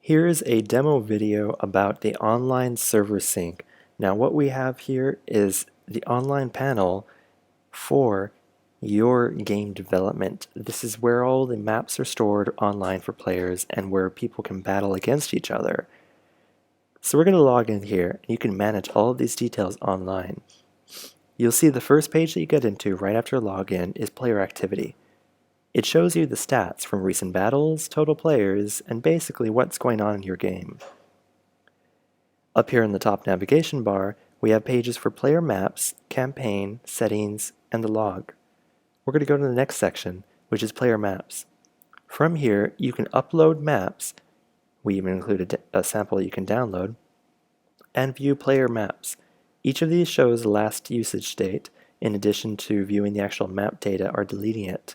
Here is a demo video about the online server sync. Now what we have here is the online panel for your game development. This is where all the maps are stored online for players and where people can battle against each other. So we're going to log in here. You can manage all of these details online. You'll see the first page that you get into right after login is player activity. It shows you the stats from recent battles, total players, and basically what's going on in your game. Up here in the top navigation bar, we have pages for player maps, campaign, settings, and the log. We're going to go to the next section, which is player maps. From here, you can upload maps. We even included a sample you can download, and view player maps. Each of these shows the last usage date, in addition to viewing the actual map data or deleting it.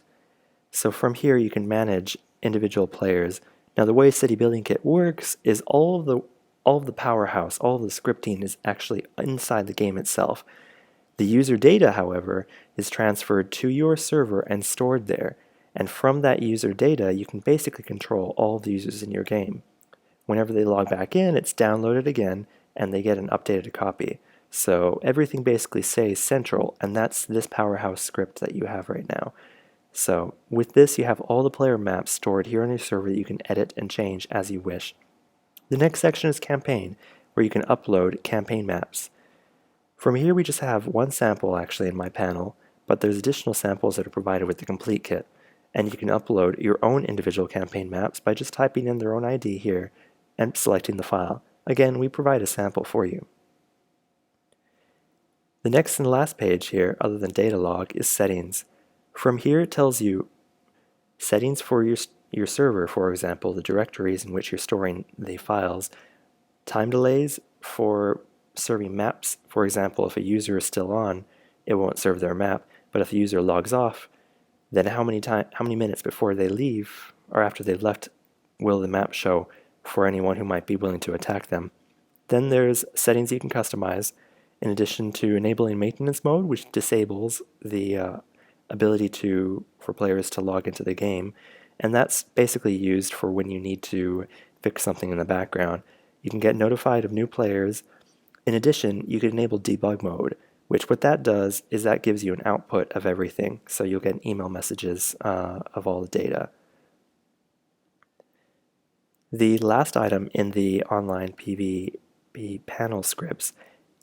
So from here you can manage individual players. Now the way City Building Kit works is all of the powerhouse, all of the scripting is actually inside the game itself. The user data, however, is transferred to your server and stored there. And from that user data, you can basically control all of the users in your game. Whenever they log back in, it's downloaded again, and they get an updated copy. So everything basically stays central, and that's this powerhouse script that you have right now. So with this, you have all the player maps stored here on your server that you can edit and change as you wish. The next section is campaign, where you can upload campaign maps. From here, we just have one sample actually in my panel, but there's additional samples that are provided with the complete kit. And you can upload your own individual campaign maps by just typing in their own ID here and selecting the file. Again, we provide a sample for you. The next and last page here, other than data log, is settings. From here, it tells you settings for your server, for example, the directories in which you're storing the files, time delays for serving maps. For example, if a user is still on, it won't serve their map, but if the user logs off, then how many minutes before they leave or after they've left will the map show for anyone who might be willing to attack them. Then there's settings you can customize, in addition to enabling maintenance mode, which disables the ability for players to log into the game, and that's basically used for when you need to fix something in the background. You can get notified of new players. In addition, you can enable debug mode, which what that does is that gives you an output of everything, so you'll get email messages of all the data. The last item in the online PvP panel scripts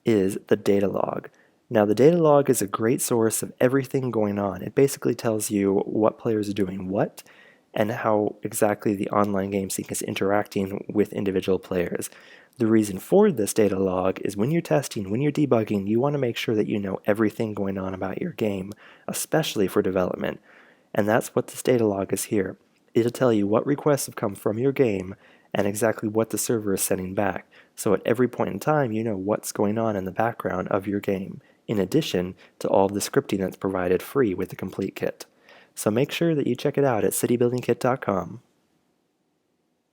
is the data log. Now the data log is a great source of everything going on. It basically tells you what players are doing what and how exactly the online game sync is interacting with individual players. The reason for this data log is when you're testing, when you're debugging, you want to make sure that you know everything going on about your game, especially for development. And that's what this data log is here. It'll tell you what requests have come from your game and exactly what the server is sending back. So at every point in time, you know what's going on in the background of your game, in addition to all of the scripting that's provided free with the complete kit. So make sure that you check it out at citybuildingkit.com.